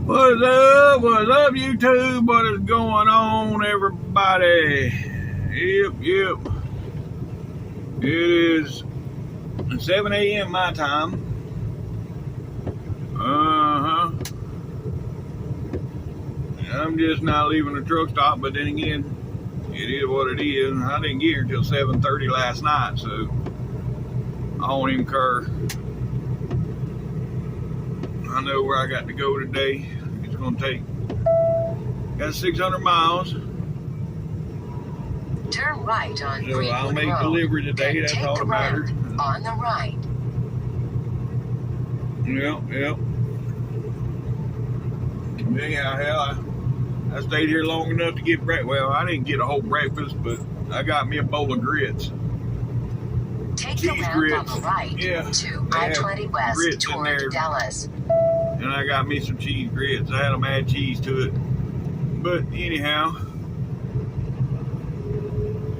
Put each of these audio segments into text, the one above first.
What's up? What's up, YouTube? What is going on, everybody? Yep. It is 7 a.m. my time. I'm just not leaving the truck stop, but then again, it is what it is. I didn't get here until 7:30 last night, so I don't even care. I know where I got to go today. It's gonna take, got 600 miles. Turn right on So Greenwood I'll make Road. delivery today. That's all that matters. On the right. Yep. Anyhow, hell, I stayed here long enough to get breakfast. Well, I didn't get a whole breakfast, but I got me a bowl of grits. Take Cheese the ramp grits. on the right Yeah, to they have I-20 West grits in there. toward Dallas. And I got me some cheese grits. I had them add cheese to it. But anyhow,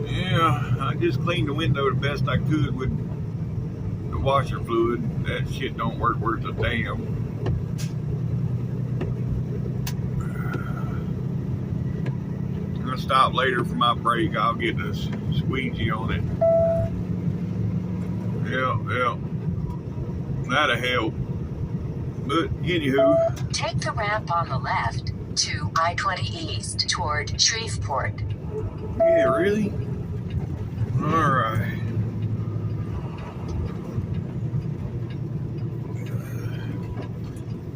yeah, I just cleaned the window the best I could with the washer fluid. That shit don't work worth a damn. I'm gonna stop later for my break. I'll get the squeegee on it. Yep. That'll help. But anywho, Take the ramp on the left to I-20 East toward Shreveport. yeah, really? All right.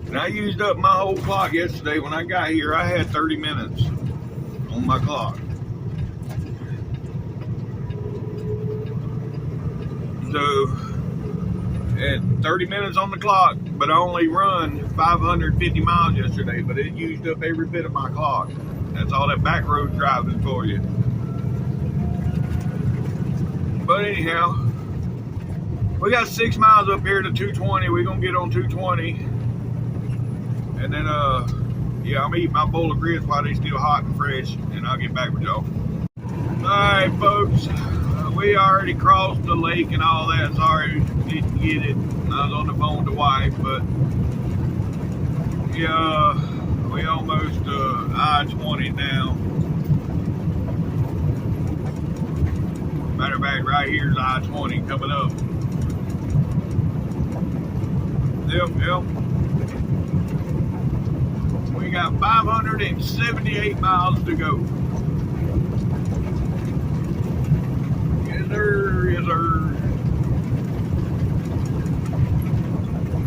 And I used up my whole clock yesterday. When I got here, I had 30 minutes on my clock. So, at 30 minutes on the clock, but I only run 550 miles yesterday, but it used up every bit of my clock. That's all that back road driving for you. But anyhow, we got 6 miles up here to 220. We're gonna get on 220. And then, yeah, I'm gonna eat my bowl of grits while they still hot and fresh, and I'll get back with y'all. Alright, folks, we already crossed the lake and all that. Sorry, didn't get it. I was on the phone with the wife, but yeah, we almost I-20 now. Matter of fact, right here's I-20 coming up. Yep. We got 578 miles to go. Yes, sir.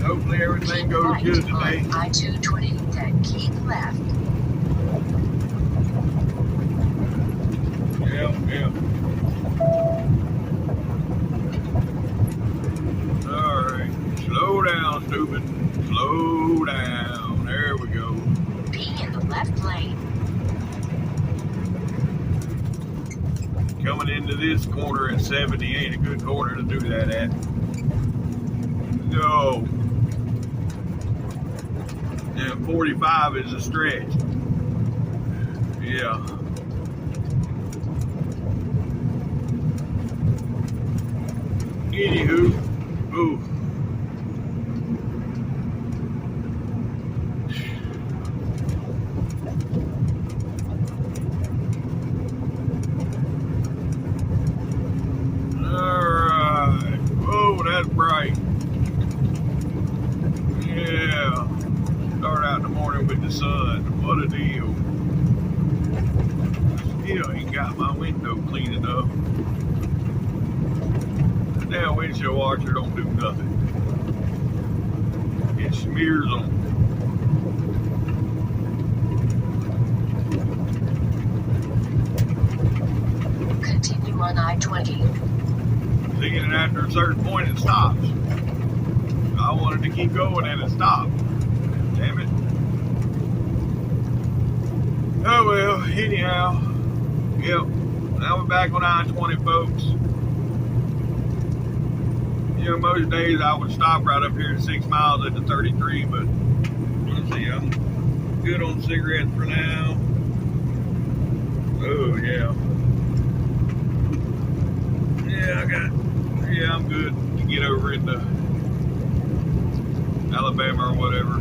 Hopefully everything goes right good today. on I-220, then keep left. Yep. Alright. Slow down, stupid. Slow down. There we go. Be in the left lane. Coming into this corner at 70 ain't a good corner to do that at. No. And 45 is a stretch. Yeah. Anywho, ooh. Alright. Oh, that's bright. Yeah. Start out in the morning with the sun. What a deal. Still ain't got my window clean enough. The damn windshield washer don't do nothing. It smears on. Continue on I-20. Thinking after a certain point it stops. I wanted to keep going and it stopped. Damn it. Oh well, anyhow. Yep. Now we're back on I-20, folks. You know, most days I would stop right up here at 6 miles at the 33, but let's see, I'm good on cigarettes for now. Oh yeah. Yeah, I'm good to get over into Alabama or whatever.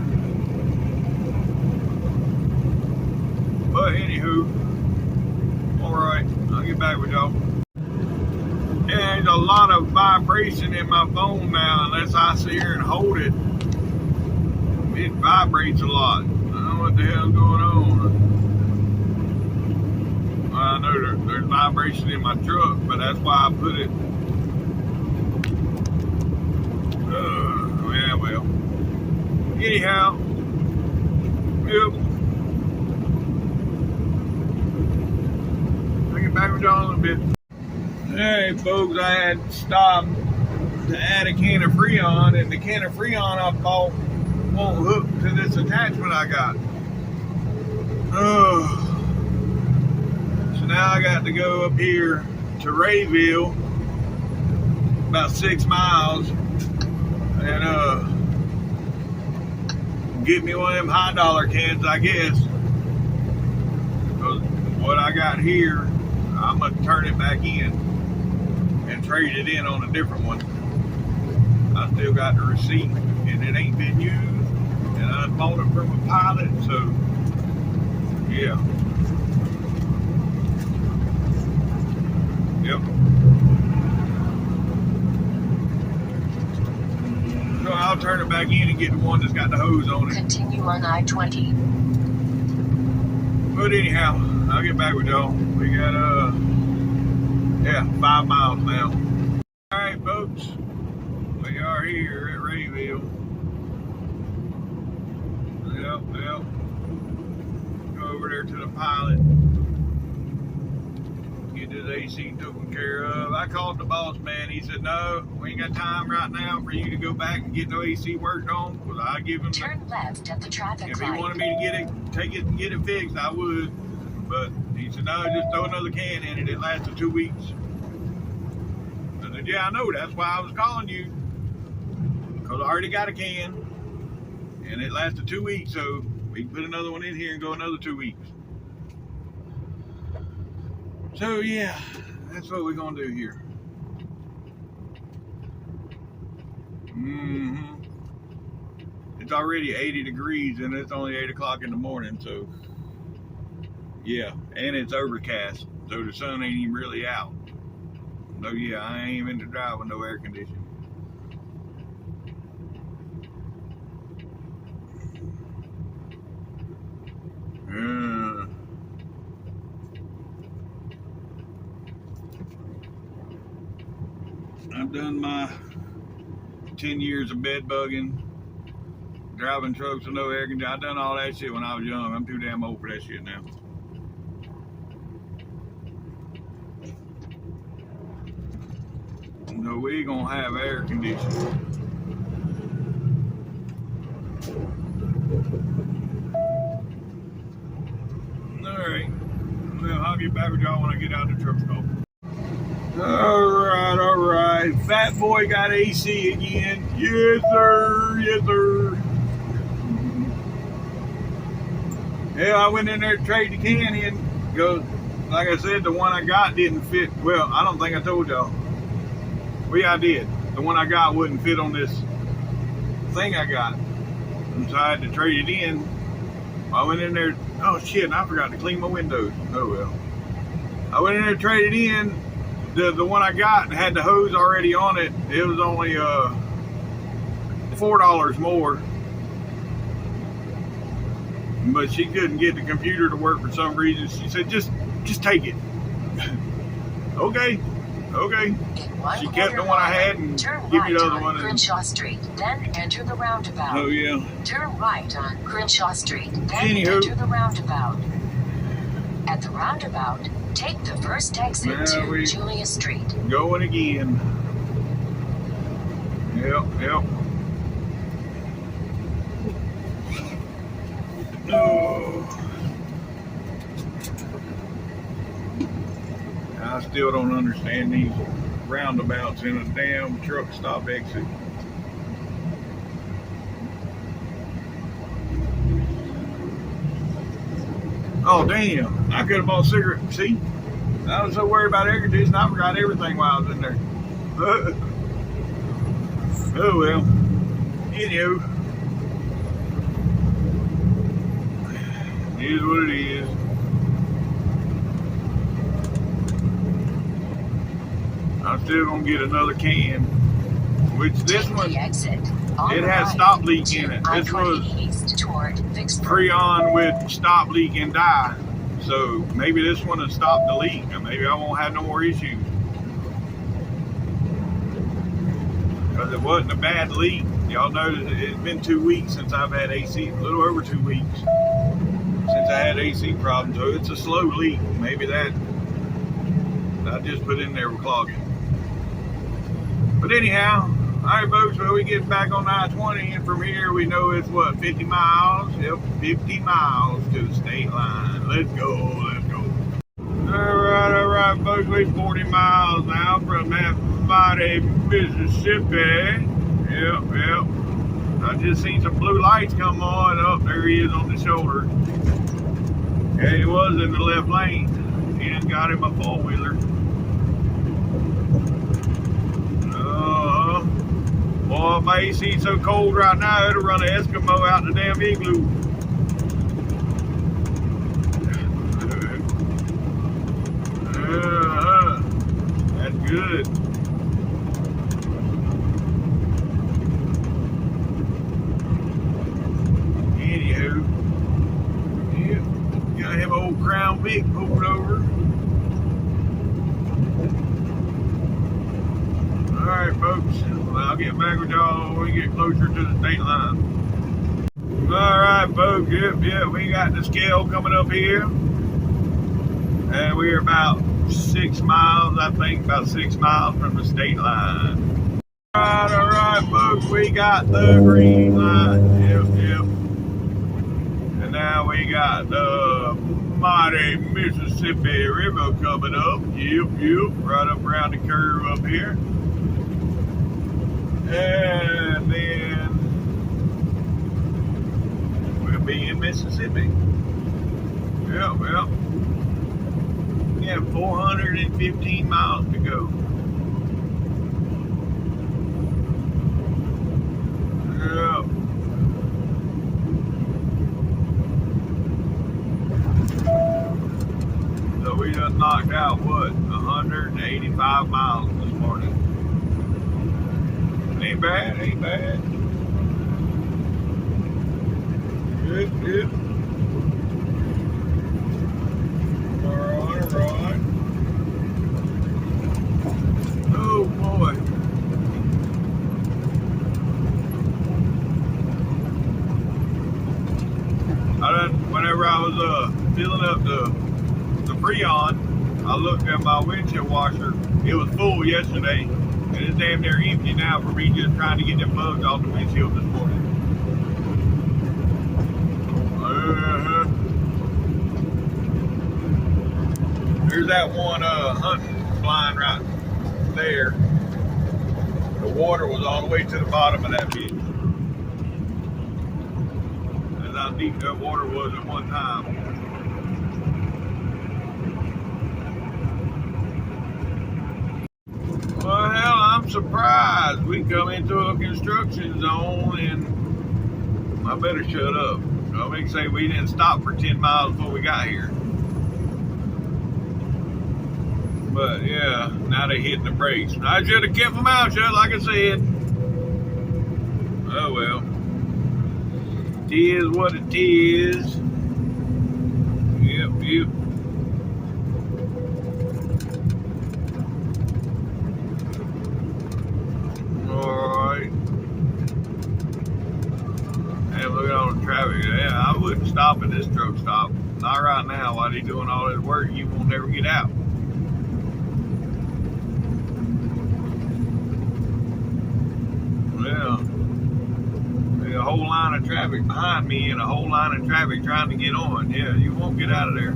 But anywho, alright, I'll get back with y'all. There's a lot of vibration in my phone now. Unless I sit here and hold it, it vibrates a lot. I don't know what the hell's going on. I know there's vibration in my truck, but that's why I put it. Yeah, well. Anyhow, yep. I'll get back with y'all in a little bit. Hey folks, I had stopped to add a can of Freon, and the can of Freon I bought won't hook to this attachment I got. So now I got to go up here to Rayville, about 6 miles, and get me one of them high dollar cans, I guess. Because what I got here, I'm gonna turn it back in and trade it in on a different one. I still got the receipt, and it ain't been used, and I bought it from a pilot, so yeah. Yep. So I'll turn it back in and get the one that's got the hose on it. Continue on I-20. But anyhow, I'll get back with y'all. We got 5 miles now. Alright folks, we are here at Rayville. Yep. Go over there to the pilot. Get this AC taken care of. I called the boss man. He said, no, we ain't got time right now for you to go back and get no AC worked on. Because I give him. Turn left at the traffic light. If he wanted me to get it, take it and get it fixed, I would. But he said, no, just throw another can in it. It lasted 2 weeks. I said, yeah, I know. That's why I was calling you. Because I already got a can. And it lasted 2 weeks. So we can put another one in here and go another 2 weeks. So yeah, that's what we're gonna do here. It's already 80 degrees and it's only 8 o'clock in the morning, so yeah, and it's overcast, so the sun ain't even really out. So yeah, I ain't even to drive with no air conditioning. I've done my 10 years of bed bugging, driving trucks with no air conditioning. I've done all that shit when I was young. I'm too damn old for that shit now. No, we gonna have air conditioning. Alright. Well, I'll get back with y'all when I get out of the truck stop. Alright. Fat boy got AC again. Yes, sir. Yeah, I went in there to trade the can in. Because, like I said, the one I got didn't fit. Well, I don't think I told y'all. Well, yeah, I did. The one I got wouldn't fit on this thing I got. And so I had to trade it in. I went in there. Oh, shit, I forgot to clean my windows. Oh, well. I went in there to trade it in. The one I got had the hose already on it. It was only $4 more. But she couldn't get the computer to work for some reason. She said, just take it. Okay. She kept the one I had and give me the other one. Crenshaw Street, then enter the roundabout. Oh, yeah. Turn right on Crenshaw Street, then enter the roundabout. At the roundabout, take the first exit to Julia Street. Going again. Yep. Oh. I still don't understand these roundabouts in a damn truck stop exit. Oh damn, I could have bought a cigarette. See? I was so worried about air conditioning, I forgot everything while I was in there. Oh well. Anywho. It is what it is. I'm still gonna get another can. Which this one, it has stop leak in it. This was Freon with stop leak and dye. So maybe this one will stop the leak, and maybe I won't have no more issues. Because it wasn't a bad leak. Y'all know that it's been 2 weeks since I've had AC, a little over 2 weeks since I had AC problems. So it's a slow leak. Maybe that I just put in there with clogging. But anyhow, all right, folks, well, we get back on I-20, and from here we know it's what, 50 miles? Yep, 50 miles to the state line. Let's go, let's go. All right, folks, we're 40 miles now from that mighty Mississippi. Yep. I just seen some blue lights come on. Oh, there he is on the shoulder. Yeah, he was in the left lane. He done got him a four-wheeler. Boy, my AC's so cold right now, it'll run an Eskimo out the damn igloo. That's good. Anywho, yeah, got him old Crown Vic pulled over. Alright, folks, well, I'll get back with y'all when we get closer to the state line. Alright, folks, yep, we got the scale coming up here. And we're about 6 miles, I think, about 6 miles from the state line. Alright, folks, we got the green light. Yep. And now we got the mighty Mississippi River coming up. Yep, right up around the curve up here. And then we'll be in Mississippi. Yeah, well, we have 415 miles to go. Yeah. So we just knocked out, what, 185 miles this morning. Ain't bad. Good. All right. Oh boy. Whenever I was filling up the Freon, I looked at my windshield washer. It was full yesterday. And it's damn near empty now for me just trying to get them bugs off the windshield this morning. There's that one hunting blind right there. The water was all the way to the bottom of that bitch. That's how deep that water was at one time. Well, hell, I'm surprised. We come into a construction zone and I better shut up. So we can say we didn't stop for 10 miles before we got here. But yeah, now they hitting the brakes. I should have kept them out shut, like I said. Oh well. It is what it is. Yep. Look at all the traffic. Yeah, I wouldn't stop at this truck stop. Not right now. While they're doing all this work, you won't never get out. Yeah. There's a whole line of traffic behind me and a whole line of traffic trying to get on. Yeah, you won't get out of there.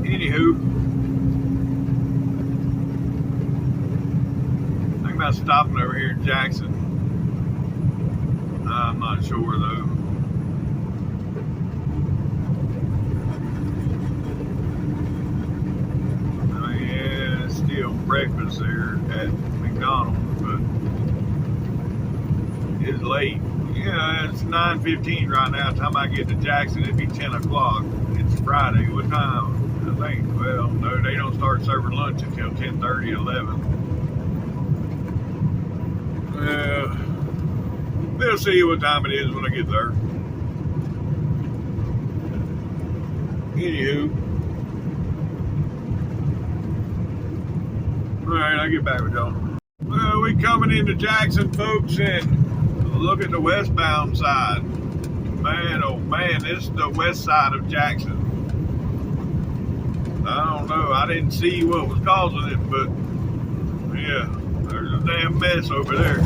Anywho. Think about stopping over here in Jackson. I'm not sure though. I mean, yeah, it's still breakfast there at McDonald's, but it's late. Yeah, it's 9:15 right now. By the time I get to Jackson, it'd be 10 o'clock. It's Friday. What time? I think, well, no, they don't start serving lunch until 10:30, 11. We'll see what time it is when I get there. Anywho. Alright, I'll get back with y'all. Well, we coming into Jackson, folks, and look at the westbound side. Man, oh man, this is the west side of Jackson. I don't know, I didn't see what was causing it, but yeah, there's a damn mess over there.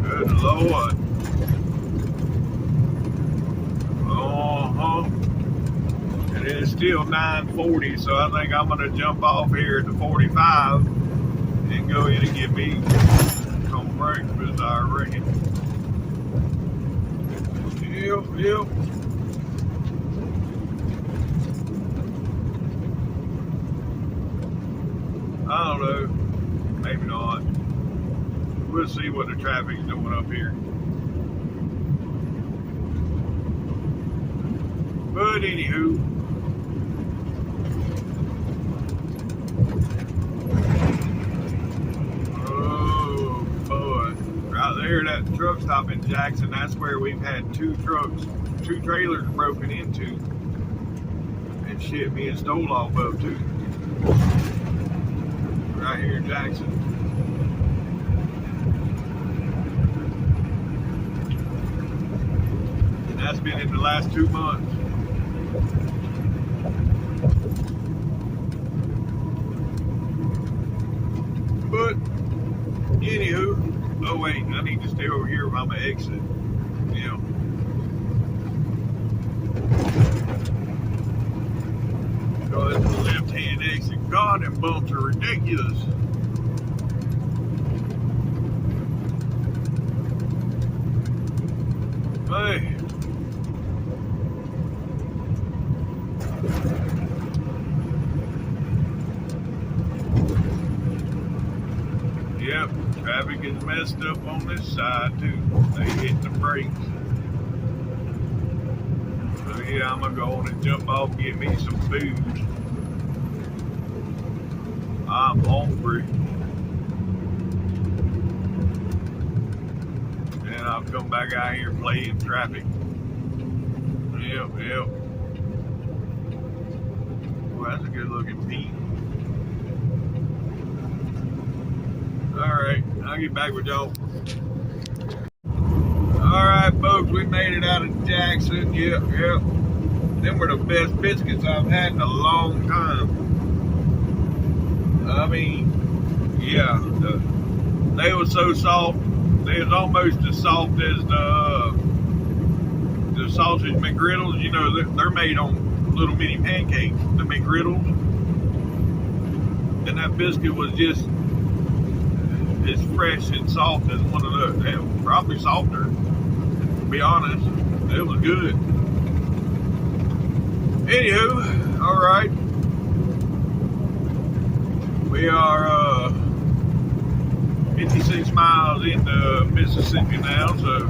Good Lord. And it's still 9:40, so I think I'm gonna jump off here at the 45 and go in and get me some breakfast, I reckon. Yep. I don't know. Maybe not. We'll see what the traffic's doing up here. But anywho. Oh boy. Right there, that truck stop in Jackson, that's where we've had two trailers broken into. And shit being stole off of too. Right here in Jackson. And that's been in the last 2 months. But, anywho, oh wait, I need to stay over here if I'm gonna exit. Yeah. Go to the left-hand exit. God, them bumps are ridiculous. Hey. Yep, traffic is messed up on this side too. They hit the brakes. So yeah, I'm gonna go on and jump off and get me some food. I'm hungry. And I'll come back out here and play in traffic. Yep. Well, that's a good looking peak. Alright, I'll get back with y'all. Alright, folks, we made it out of Jackson. Yep. Them were the best biscuits I've had in a long time. I mean, yeah, they were so soft. They was almost as soft as the sausage McGriddles. You know, they're made on little mini pancakes, the McGriddles. And that biscuit was just as fresh and soft as one of those. They were probably softer, to be honest. It was good. Anywho, alright. We are 56 miles into Mississippi now, so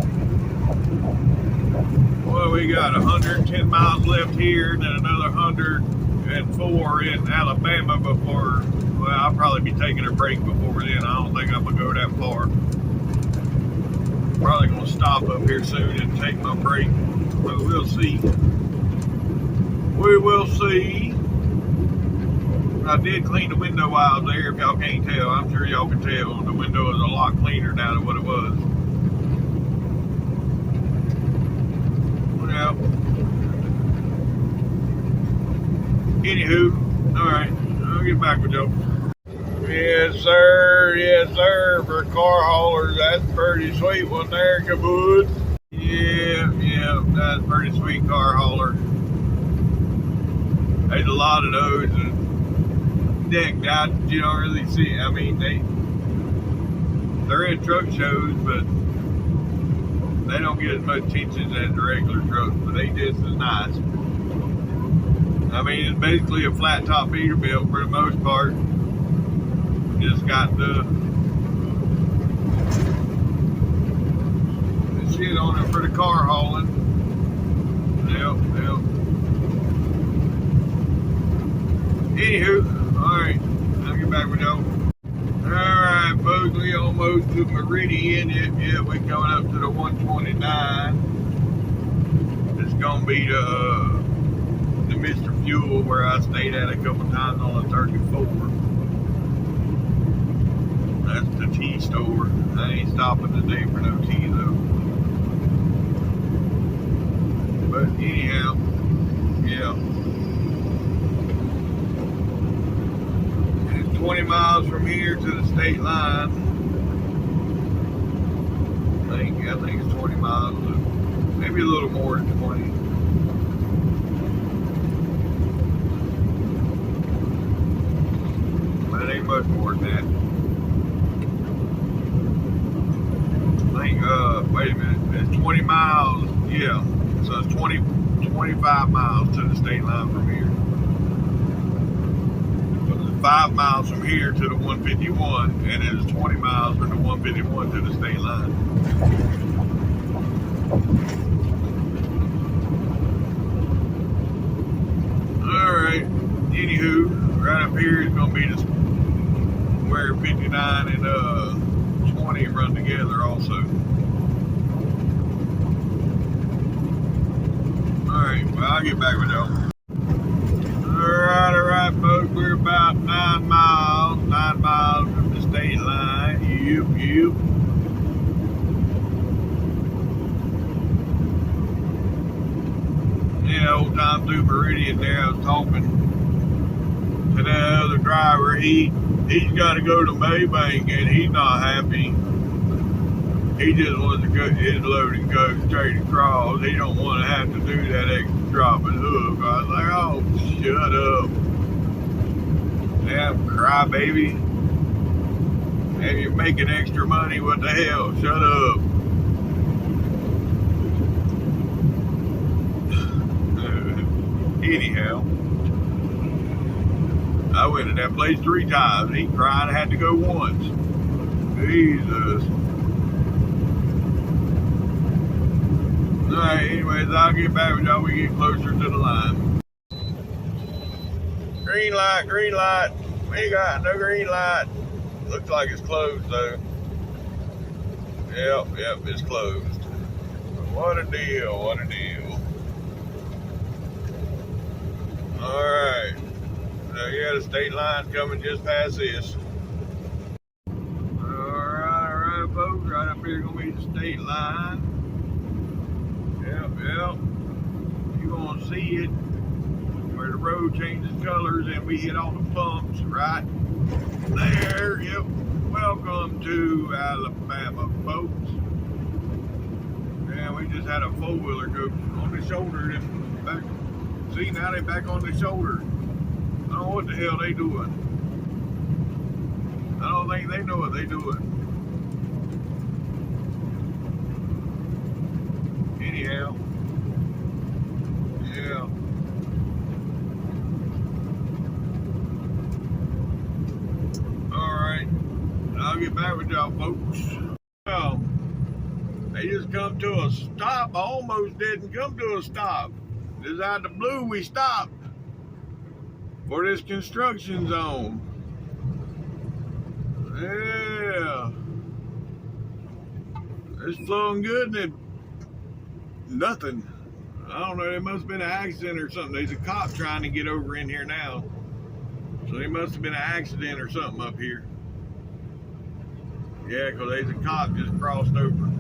well, we got 110 miles left here, and then another 104 in Alabama before, well, I'll probably be taking a break before then. I don't think I'm going to go that far. Probably going to stop up here soon and take my break, but we'll see. We will see. I did clean the window while I was there, if y'all can't tell. I'm sure y'all can tell. The window is a lot cleaner now than what it was. Well, anywho, alright, I'll get back with y'all. Yes, sir, for car haulers, that's a pretty sweet one there, caboose. Yeah, that's a pretty sweet car hauler. There's a lot of those, and decked out, you don't really see. I mean, they're in truck shows, but they don't get as much attention as the regular trucks, but they just as nice. I mean, it's basically a flat top Peterbilt for the most part. Just got the shit on it for the car hauling. Yep. almost to Meridian. Yeah, we're coming up to the 129. It's gonna be the Mr. Fuel where I stayed at a couple times on the 34. That's the tea store. I ain't stopping today for no tea though. But anyhow, yeah. It's 20 miles from here to the state line. I think it's 20 miles. Maybe a little more than 20. But it ain't much more than that. I think, wait a minute, it's 20 miles, yeah. So it's 25 miles to the state line from here. But it's 5 miles from here to the 151, and it's 20 miles from the 151 to the state line. Alright, anywho, right up here is going to be where 59 and 20 run together also. Alright, well, I'll get back with y'all. Alright, folks, we're about 9 miles from the state line. Yep. Yeah, old time through Meridian there, I was talking to that other driver. He's got to go to Maybank and he's not happy. He just wants to go his load and go straight across. He don't want to have to do that extra drop and hook. I was like, oh, shut up. Damn crybaby. And you're making extra money, what the hell? Shut up. Anyhow, I went to that place 3 times. He cried I had to go once. Jesus. Alright, anyways, I'll get back with y'all when we get closer to the line. Green light. We ain't got no green light. Looks like it's closed though. Yep, it's closed. What a deal. Alright. So yeah, the state line's coming just past this. Alright, folks. Right up here gonna be the state line. Yep. You're gonna see it where the road changes colors and we hit all the bumps right there. Yep. Welcome to Alabama, folks. Yeah, we just had a 4-wheeler go on the shoulder and back. See, now they back on the shoulder. I don't know what the hell they doing. I don't think they know what they doing. Anyhow. Yeah. Alright. I'll get back with y'all, folks. Well, they just come to a stop. I almost didn't come to a stop. Just out of the blue, we stopped for this construction zone. Yeah. It's flowing good and nothing. I don't know, there must have been an accident or something. There's a cop trying to get over in here now. So there must have been an accident or something up here. Yeah, because there's a cop just crossed over.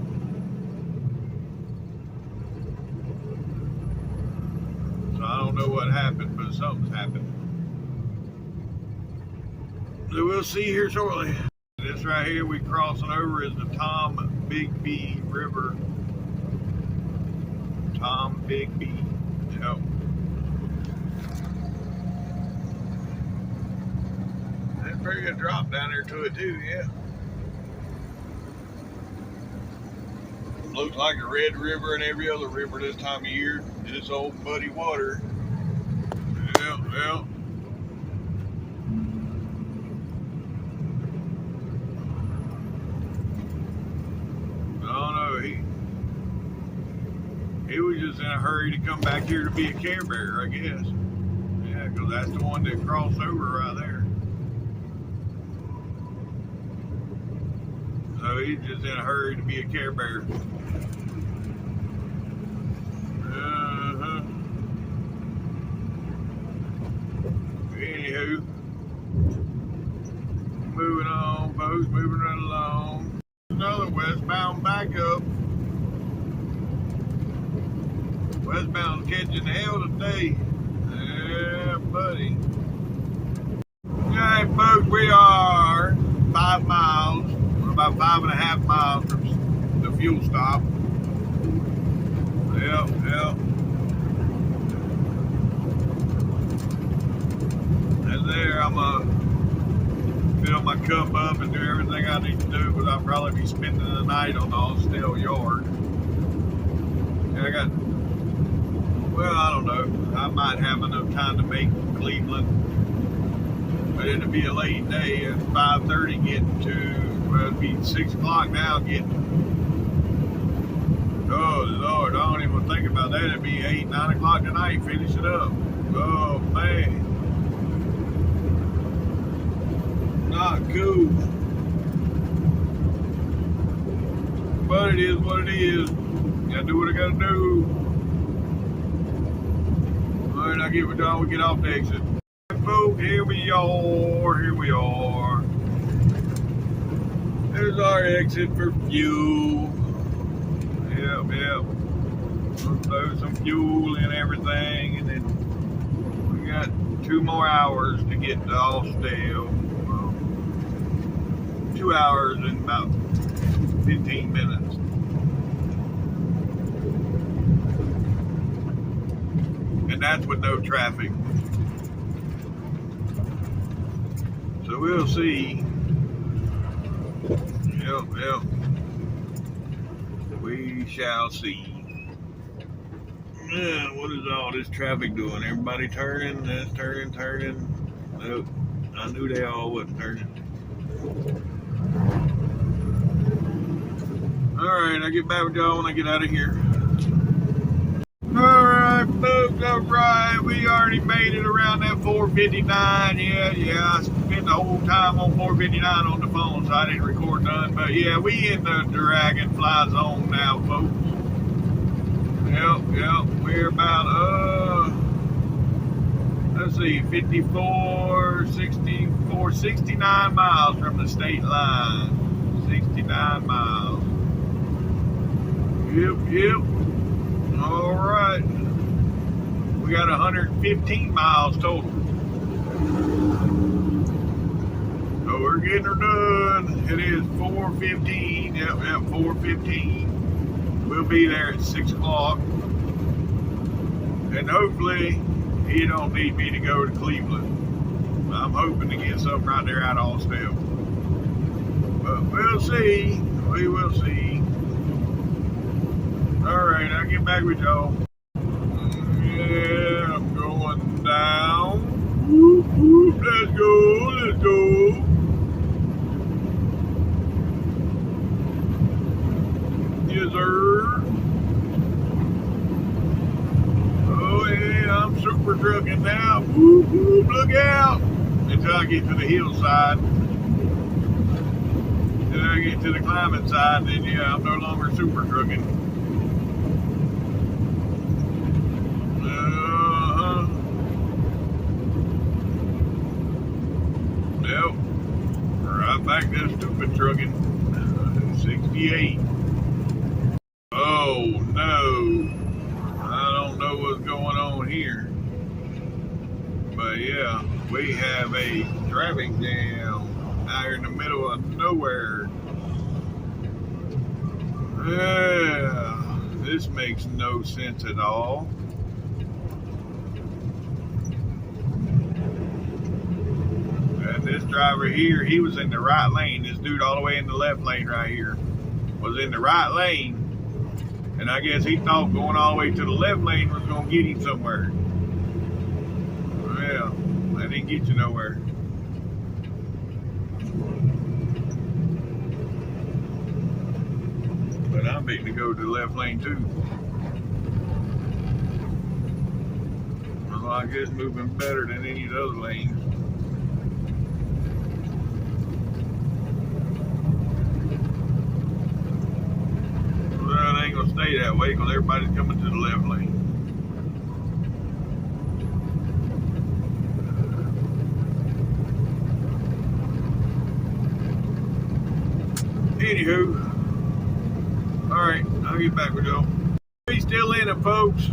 So I don't know what happened, but something's happened. So we'll see here shortly. This right here we crossing over is the Tom Bigby River. Tom Bigby. Yep. That's a pretty good drop down there to it too, yeah. Looks like a Red River and every other river this time of year. Just old muddy water. Yep. He was just in a hurry to come back here to be a Care Bear, I guess. Yeah, because that's the one that crossed over right there. he's just in a hurry to be a Care Bear. Anywho, moving on, folks, moving right along. Another westbound backup. Westbound catching hell today. Yeah, buddy. Alright, folks, we are 5 miles, or about 5.5 miles from the fuel stop. Yep. And there, I'm gonna fill my cup up and do everything I need to do, but I'll probably be spending the night on the Austell yard. And I don't know. I might have enough time to make Cleveland, but it'll be a late day at 5:30 getting to, well, it'll be 6 o'clock now getting. Oh Lord, I don't even think about that. It'll be 8, 9 o'clock tonight, finish it up. Oh man. Not cool. But it is what it is. Gotta do what I gotta do. Alright, I'll get with y'all when we get off the exit. Folks, here we are. There's our exit for fuel. Yep. We'll throw some fuel in everything, and then we got 2 more hours to get to Austell. 2 hours and about 15 minutes. And that's with no traffic. So we'll see. Yep. We shall see. Yeah, what is all this traffic doing? Everybody turning, that's turning. Nope. I knew they all wasn't turning. Alright, I'll get back with y'all when I get out of here. Alright, folks, alright. We already made it around that 459. Yeah. I spent the whole time on 459 on the phone, so I didn't record none. But yeah, we in the Dragonfly zone now, folks. Yep. We're about, let's see, 69 miles from the state line. 69 miles. Yep. All right. We got 115 miles total. So we're getting her done. It is 4:15. Yep, 4:15. We'll be there at 6 o'clock. And hopefully he don't need me to go to Cleveland. I'm hoping to get something right there out of Austell. But we'll see. We will see. Alright, I'll get back with y'all. Yeah, I'm going down. Whoop. Let's go. Yes, sir. Oh, yeah, I'm super trucking now. Whoop, look out. Until I get to the hillside. Then I get to the climbing side, then yeah, I'm no longer super trucking. Yep. Right back to stupid trucking. 68. Oh no. I don't know what's going on here. But yeah, we have a traffic jam out here in the middle of nowhere. Yeah, this makes no sense at all. And this driver here, he was in the right lane. This dude all the way in the left lane right here was in the right lane. And I guess he thought going all the way to the left lane was going to get him somewhere. Well, that didn't get you nowhere. But I'm fitting to go to the left lane too. Well, I guess moving better than any of the other lanes. that way because everybody's coming to the left lane. Anywho, all right, I'll get back with y'all. We still in it, folks.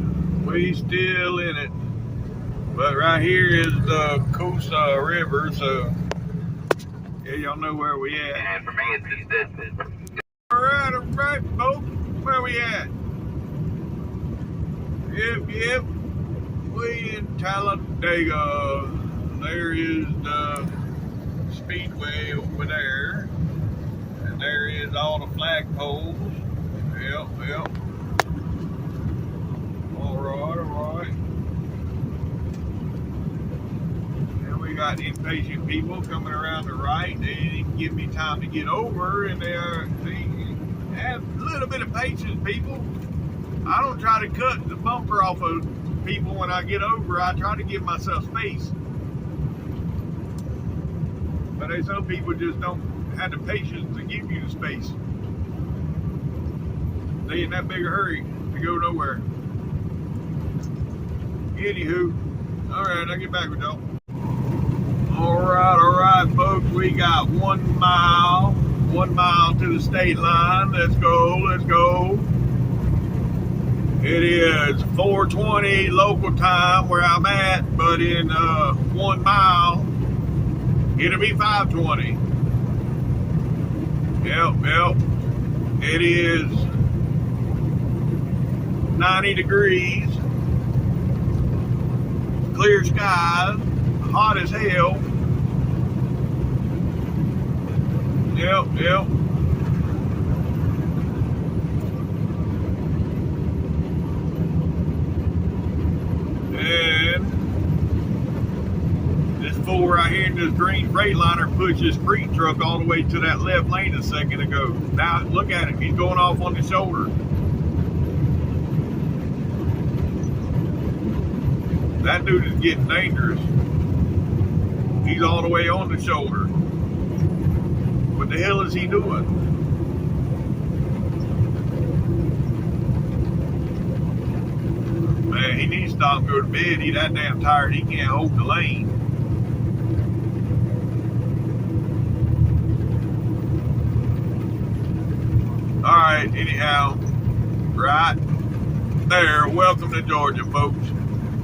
We still in it. But right here is the Coosa River, so yeah, y'all know where we at. And for me, it's just this. All right, folks. Where we at? Yep. We in Talladega. There is the speedway over there. And there is all the flagpoles. Yep. All right. And we got impatient people coming around the right. They didn't even give me time to get over, and they have a little bit of patience, people. I don't try to cut the bumper off of people when I get over. I try to give myself space. But some people just don't have the patience to give you the space. They in that big a hurry to go nowhere. Anywho, all right, I'll get back with y'all. All right, folks, we got 1 mile to the state line. Let's go. It is 4:20 local time where I'm at, but in 1 mile, it'll be 5:20. Yep. It is 90 degrees, clear skies, hot as hell. Yep. And this fool right here in this green Freightliner pushed his freight truck all the way to that left lane a second ago. Now look at him, he's going off on the shoulder. That dude is getting dangerous. He's all the way on the shoulder. What the hell is he doing? Man, he needs to stop and go to bed. He's that damn tired, he can't hold the lane. Alright, anyhow, right there. Welcome to Georgia, folks.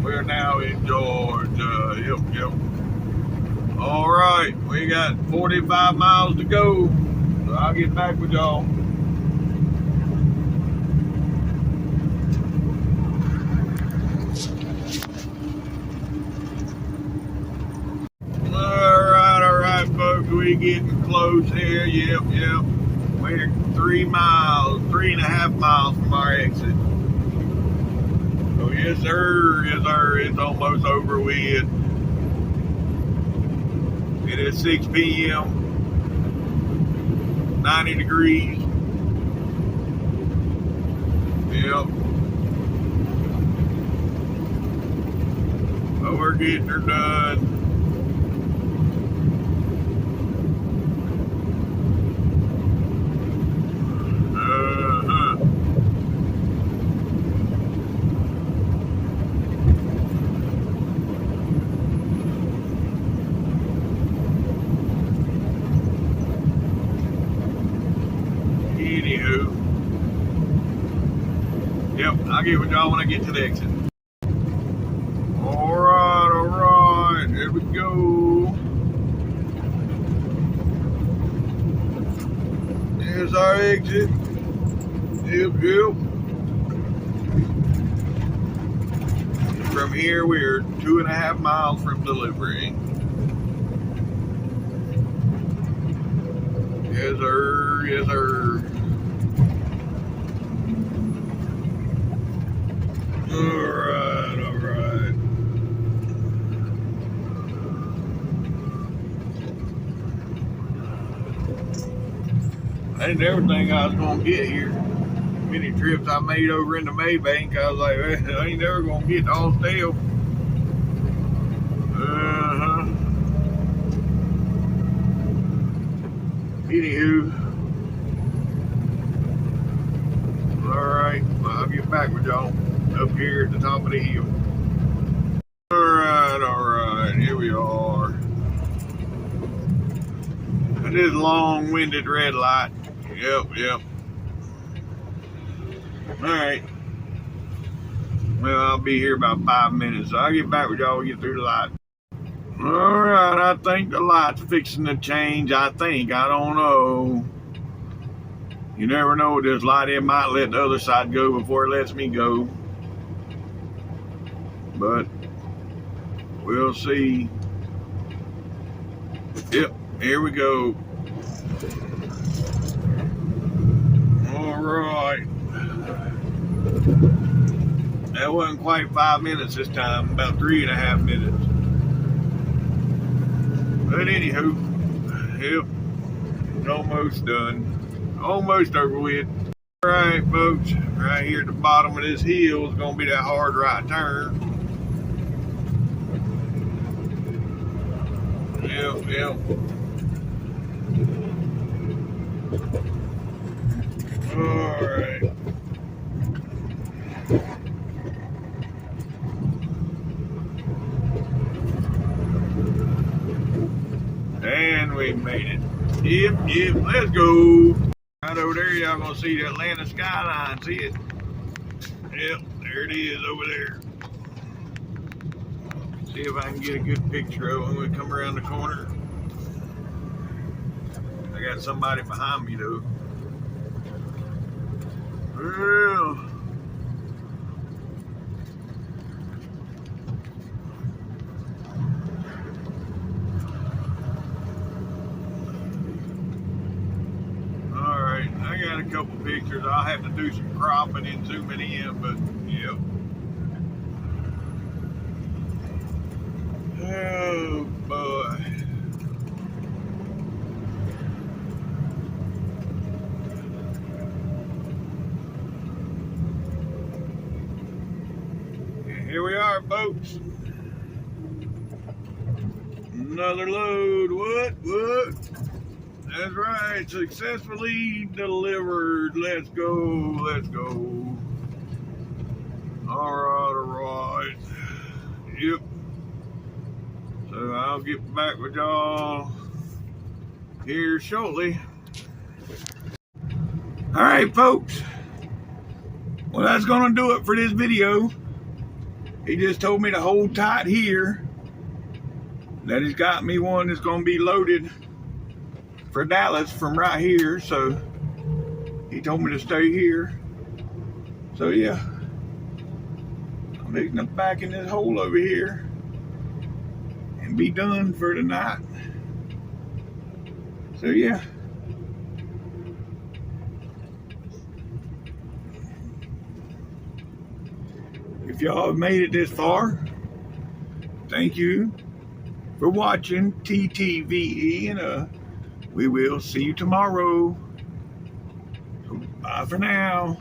We're now in Georgia. Yep. All right, we got 45 miles to go. So I'll get back with y'all. All right, folks. We getting close here. Yep. We're 3.5 miles from our exit. Oh, yes, sir. It's almost over with. It is 6 p.m. 90 degrees. Yep. Oh, we're getting her done. Yep, I'll get with y'all when I get to the exit. All right, here we go. Here's our exit. Yep. From here, we're 2.5 miles from delivery. Yes, sir. All right. I didn't ever think I was gonna get here. Many trips I made over in the Maybank, I was like, I ain't never gonna get to Austell. Anywho, all right. right, well, I'll get back with y'all up here at the top of the hill. All right, here we are. It is long-winded red light. Yep. All right. Well, I'll be here about 5 minutes, so I'll get back with y'all when we get through the light. All right, I think the light's fixing to change. I don't know. You never know with this light. It might let the other side go before it lets me go. But we'll see. Yep, here we go. All right. That wasn't quite 5 minutes this time, about 3.5 minutes. But anywho, yep, it's almost done. Almost over with. All right, folks, right here at the bottom of this hill is going to be that hard right turn. Yep. All right. And we made it. Yep, let's go. Right over there, y'all gonna see the Atlanta skyline. See it? Yep, there it is over there. See if I can get a good picture of it when we come around the corner. I got somebody behind me though. Well, I got a couple pictures. I'll have to do some cropping and zooming in, but yep. Oh boy. Here we are, folks. Another load. What? That's right, successfully delivered. Let's go. All right. Yep. So I'll get back with y'all here shortly. All right, folks. Well, that's gonna do it for this video. He just told me to hold tight here. That he's got me one that's gonna be loaded for Dallas from right here, so he told me to stay here. So yeah, I'm making it back in this hole over here and be done for the night. So yeah, if y'all have made it this far, thank you for watching TTVE, and we will see you tomorrow. So bye for now.